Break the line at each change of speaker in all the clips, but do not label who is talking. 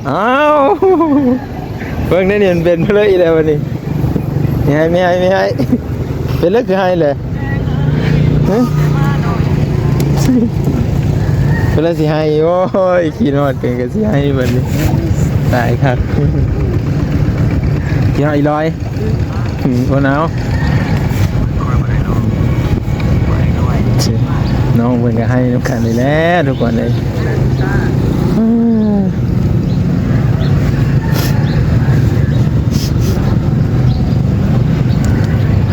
อ้าวเพิ่งได้เรียนเป็นเพื่อเลยแล้ววันนี้ไม่ให้เป็นเลิกคือให้เลยเป็นแล้วสิให้โอ้ยขี้นอดเป็นก็สิให้วันนี้ตายครับขี้นอดอีลอยวันหนาวน้องเพิ่นก็ให้น้ำกันเลยแล้วทุกคนเลย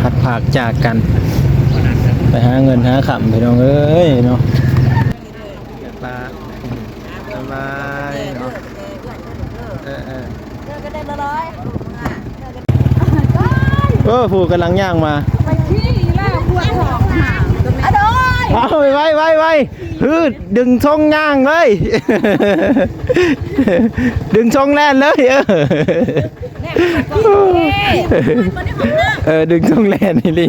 พัดผากจากกันไปหาเงินหาขำพี่น้องเอ้ยเนาะปลาสบายเนาะ
ก็ได้ละร้อย
ผู้กำลังย่างมา
ไปขี้แล้วปวดท้องห่างอะโดย
เอาไว้ดึงช่องย่างเลยดึงช่องแล่นเลยดึงช่องแล่นนี่ลิ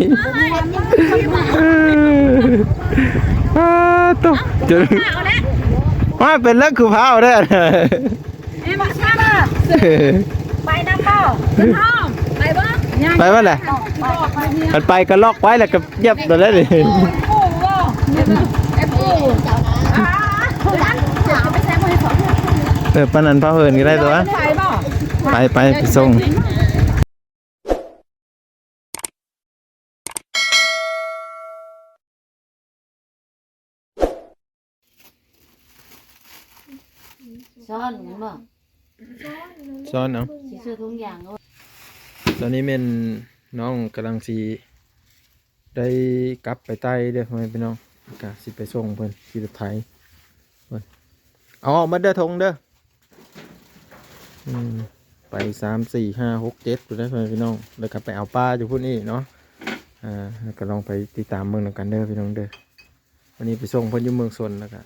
ตุ๊กจุดว่าเป็นเรื่องคือพาวได้
มาช้าไปน้ำเปล่าเป็นห้อง
ไปว่าแหละมันไปก็ล็อกไว้แล้วก็เย็บตัวแล้วดิปนันพาเหินก็ได้ตัวไปส่ง
ซ้อนบ่
ซ้อนเนาะ
สีเสื้อทุกอย่าง
ตอนนี้เป็นน้องกำลังสีได้กลับไปใต้เด้อพี่น้องกะสิไปส่งเพิ่นขี่รถไถเพิ่นเอาออกมาเด้อทงเด้อไป3 4 5 6 7ไปได้พี่น้องแล้วก็ไปเอาปลาอยู่พุ่นนี่เนาะแล้วก็ลองไปติดตามเมืองนำกันเด้อพี่น้องเด้อวันนี้ไปส่งเพิ่นอยู่เมืองชนแล้วก็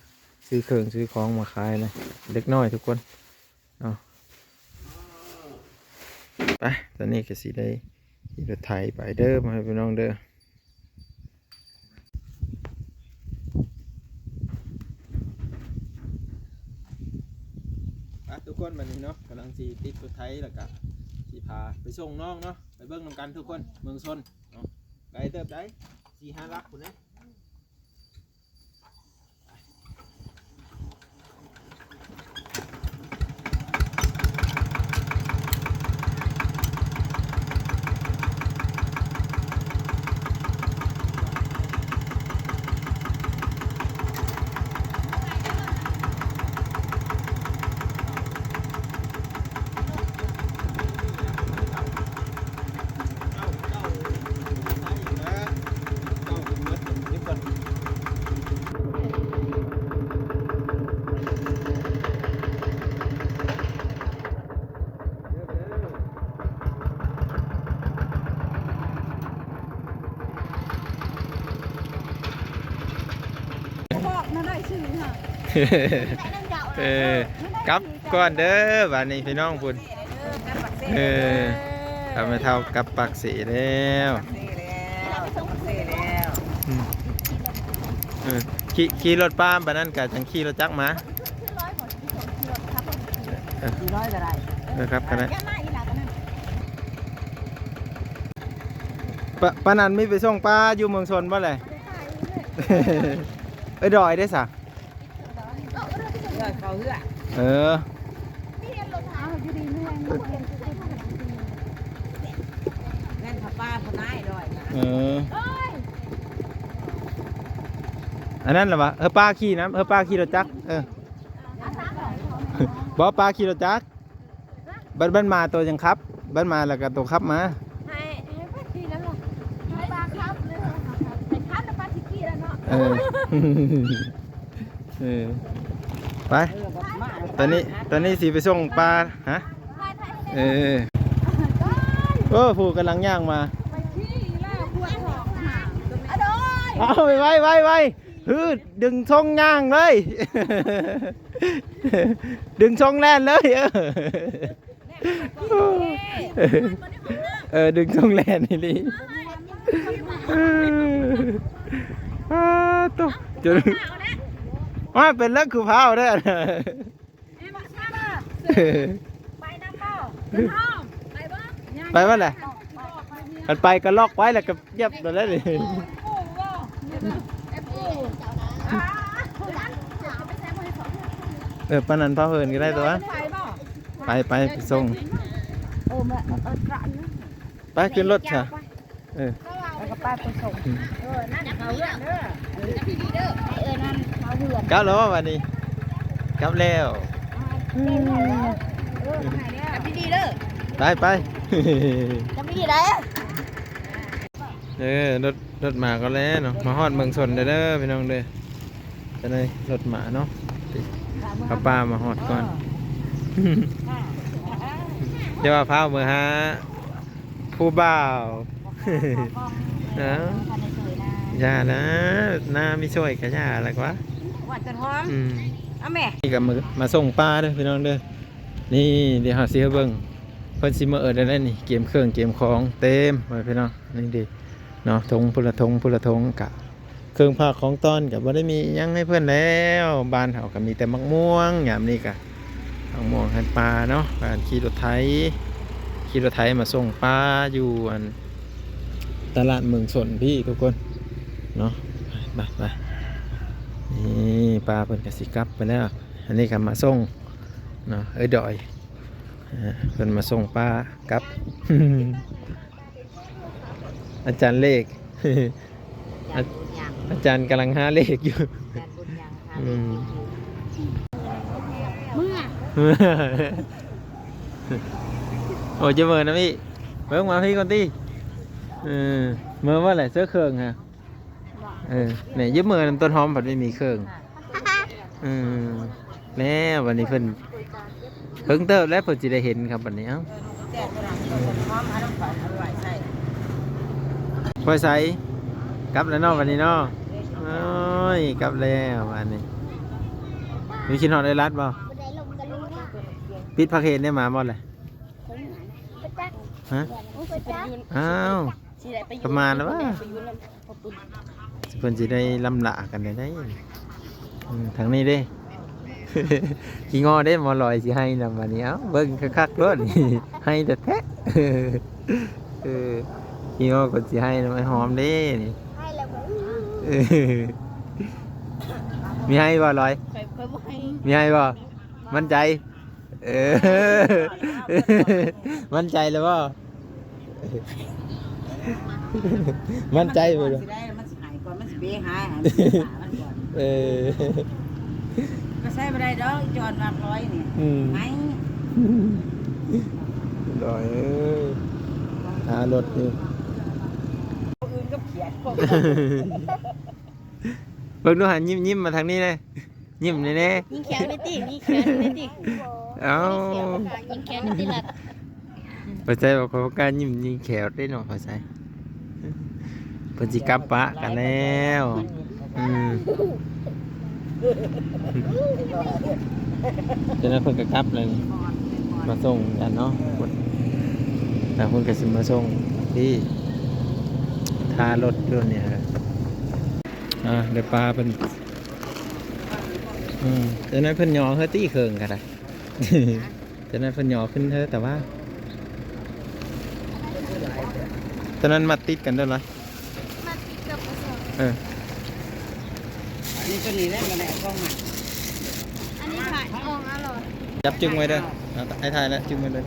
ซื้อเครื่องซื้อของมาขายนะเล็กน้อยทุกคนเนาะไปตอนนี้ก็สิได้ขี่รถไถไปเด้อมาให้พี่น้องเด้อทุกคนวันนี้เนาะกำลังสีติดรถไถแล้วก็สีพาไปส่งน้องเนาะไปเบิ้งนำกันทุกคนเมืองชนเนาะไกลเติบได้4 5 ลักคุณนะกลับก่อนเด้อบ้านนี้พี่น้องพุ่นกลับมาเท่ากับปักสีแล้วขี่รถป้ามบ้านนั้นกับจังขี่รถจักรมาครับกันนะป้านันไม่ไปส่งป้าอยู่เมืองชนบ่เลยดอยได้สัก
แม่นป้าคนนายด้วย
อันนั้นเหรอวะป้าขี่นะป้าขี่รถจักรบอกป้าขี่รถจักรบ้านมาตัวยังครับบ้านมาแล้วก็ตัวขับมา
ให้ป้าขี่แล้วหรอให้ป้าครับเลยให้ครับแล้วป้าขี่แล้วเนา
ะไปตอนนี้สิไปส่งปลาฮะผู้กำลังย่างมา
ไปขี้แล้วปวดท้องห่าง
เอาไว้ดึงช่องย่างเลยดึงช่องแล่นเลยดึงช่องแล่นนี่ลิตุ๊กจุดว่าเป็นเรื่องคือพาวได้
ไปน้ำเปล่าเป็นห้องไปบ้าง
ไปว่าแหละกันไปก็ล็อกไว้แล้วก็เย็บตัวแล้วนี่
ปูบ่ไอ้ปู
ปานนั้นพาเพิ่นก็ได้ตัว
ไปบ่
ไปส่ง
มากระน
ไปขึ้นรถค่ะ
แล้วก็ป้าไปส่งนั่นเขาเหือนเด้อพี่ดีเด้อนั่นเขาเหือน
กลับแล้ววันนี้กลับแล้ว
พี่ดีเด้อ
ไป
จะพี่ดีได้
รถหมาก็แล้วเนาะมาฮอดเมืองชนเด้อพี่น้องเด้อจะได้รถหมาเนาะข้าป้ามาฮอดก่อนเดี๋ยวว่าพามือฮะผู้บ่าวนะย่านะหน้าไม่ช่วยกับย่าอะไรวะ
วัดจันหอมเอาแม่
นี่ก็มาส่งป้าเด้อพี่น้องเด้อนี่เดี๋ยวหาซื้อเบิ่งเพิ่นสิมาได้นี่เกมเครื่องเกมของเต็มไปพี่น้องนี่ดิเนาะทงพุละทงกะเครื่องภาคของต้อนกับบ่ได้มียังให้เพื่อนแล้วบ้านเขาก็มีแต่มะม่วงยามนี้กะมะม่วงให้ปลาเนาะการขี่รถไถมาส่งปลาอยู่อันตลาดเมืองชนพี่ทุกคนเนาะไปนี่ปลาเพิ่นก็สิกลับไปแล้วอันนี้ก็มาส่งเนาะดอยเพิ่นมาส่งปลากลับ อาจารย์เลข อาจารย์กำลังหาเลขอยู่
เมื่อ
โอ้ยจะเมินนะพี่เบิ่งมาพี่ก่อนตีเมื่อว่าไหร่เสื้อเครื่องฮะเนี่ยยืมมือต้นหอมผัดไม่มีเครื่องแล้ววันนี้เพิ่งเติบแล้วเพิ่งจะได้เห็นครับวันนี้เอ้าพอใส่กลับแล้วเนาะวันนี้เนาะโอ้ยกลับแล้ววันนี้มีคิดหอดได้รัดบ่ปิดพักเห็นได้มาบ่เลยฮะอ้าวประมาณแล้วว่าเพิ่นจะได้ลำละกันได้ทางนี้เด้ ขี้งอเด้มอลอยสิให้นำวันนี้เอ้าเบิ่งคักๆรถนี่ให้แต่แท้ขี้งอก็สิให้นำไอ้หอมเด้นี่มีให้บ่ลอยมีให้บ่มั่นใจมั่นใจเลยบ่มั่นใจบ่ล่ะ
มันสิหายก่อนมันสิเบี้ยหายมันก่อน ก็ใช้ไม่ได้ดอกจอดมากร้อยนี่ไหม
ลอยหารถนี่
อื่นก็เขียนพวก
เบิ่งดูหันยิ้มมาทางนี้เลยยิ้มแน่
ยิงแขนไม่ติยิงแขนไม่ติ
ๆเอ้า
ยิงแขนไม่ติลัด
พอใจบอกเขาการยิ้มยิงแขวได้หน่อยพอใจเพิ่นสิกลับปะกันแล้วจะนั้นเพิ่นก็กลับเลยมาส่งกันเนาะแต่เพิ่นก็สิมาส่งที่ท่ารถด้วยเนี่ยเดี๋ยวปลาเป็นจะนั้นเพิ่นย่อเฮ้ยตี้เคิงกันได้ จะนั้นเพิ่นย่อขึ้นเธอแต่ว่าตอนนั้นมาติดกันด้วยเหรอ
มาติดกับกระสอบ
อันนี้ตัวนี้แหละมันแหละกล้องมัน
อันนี้ขายออกอร่อย
จับจึงไว้เด้อให้ถ่ายแล้วจึงไว้เลย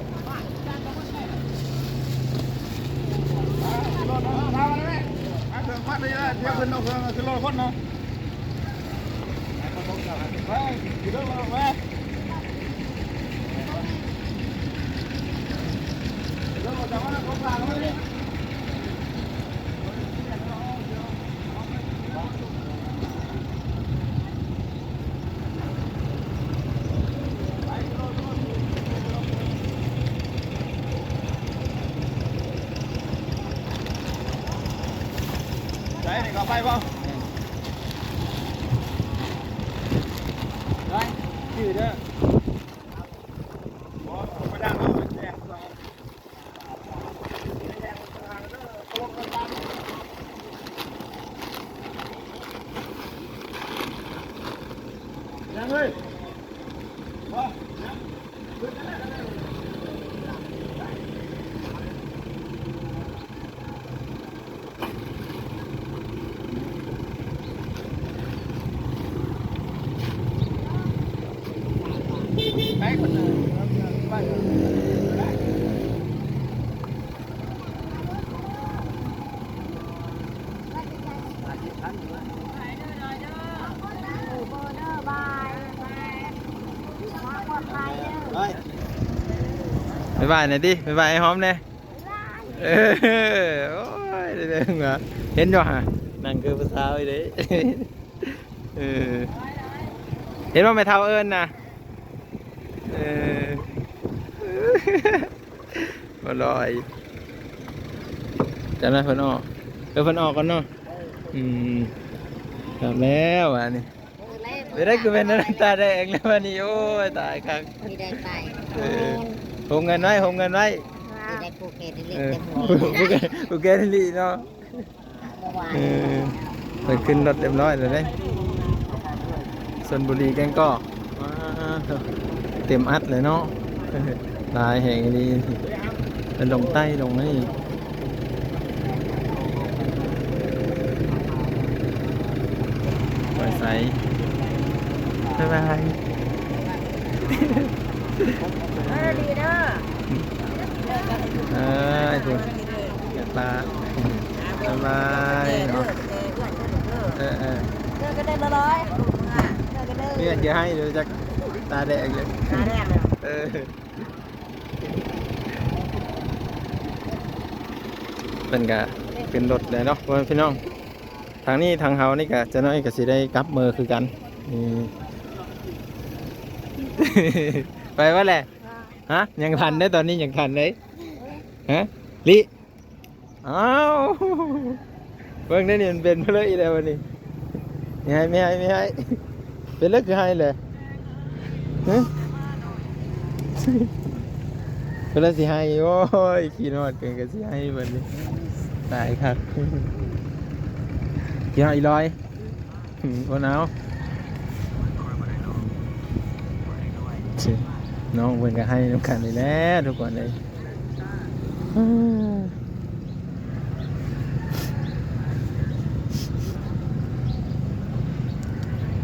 ได้นี่ก็ไปป่ะได้ชื่อเด้อไปดังเอาแจกยังเลยว่า บ๊ายบายหน่อยดิบ๊ายบายให้หอมเลยโอ้ยเด้งเหรอเห็นจ้ะฮะนั่งคือภาษาไอ้เด้เห็นว่าไม่เท่าเอิญนะมาลอยจำได้เพิ่นออกเพิ่นออกกันเนาะทำแล้วอันนี้ไม่ได้คือเป็นน้ำตาแดงแล้ววันนี้โอ้ยตายครับ
มีได้ไป
หงเงินไว้หงเงินไว้
มีได้ปูเกตเล็ก
โอเคทีนี้เนาะไปขึ้นรถเรียบร้อยเลยเด้ชลบุรีแกงก็เต็มอัดเลยเนาะลายแห่งนี้เป็นลงใต้ลงนี่ไปใส่บ๊ายบาย
ดีเด้อ
ไอ้คุณปลาบ๊ายบายเนาะ
เด้อก็ได้ร้อยเด้อก็ได้
เนี่ยจะให้เดี๋ยวจะตาแดงเลย
ตาแดงเลย
เป็นกะขึ้นรถเลยเนาะพี่น้องทางนี้ทางเฮานี่กะจะน้อยกะสิได้กลับมือคือกันไปว่าแหละฮะยังทันได้ตอนนี้ยังทันเลยฮะลิอ้าวเบิ่งได้นี่มันเป็นเพลอีแล้ววันนี้ไม่ให้เป็นเลิกคือให้เลยฮะเป็นเลิกสิให้โอ้ยขี้นอดเกินก็สิให้วันนี้ตายครับกี่ให้ลอยโอ้หนาวน้องเพิ่นก็ให้น้ำกันเลยแหละทุกคนเลย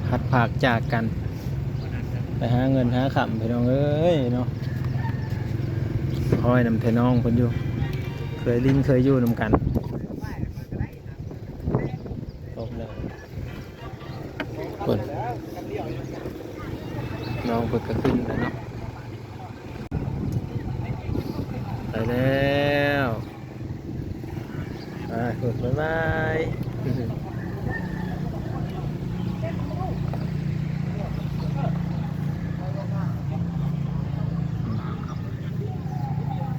หัดผากจากกันไปหาเงินหาขำพี่น้องเอ้ยเนาะคอยนำเทน้องคนอยู่เคยลิ้นเคยอยู่นำกันตบเลยคนน้องเพิ่งก็ขึ้นแล้วเนาะไปแล้วไปกดบ๊ายบาย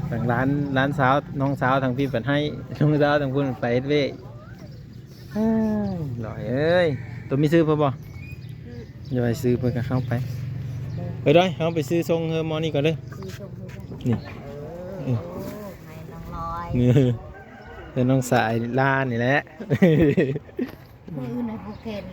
ทางร้านสาวน้องสาวทางพี่เปิดให้น้องสาวทางพุ่นไปเว้ยหล่อยเอ้ยตัวมีซื้อเพื่อบ่อย่าไปซื้อเพื่อเข้าไปไปด้วยเข้าไปซื้อทรงเฮอร์มอนี่ก่อนเลยนี่
ให้น้องลอย
นี่เป็นน้องสายล่านี่แหละ
มือในภูเก็ต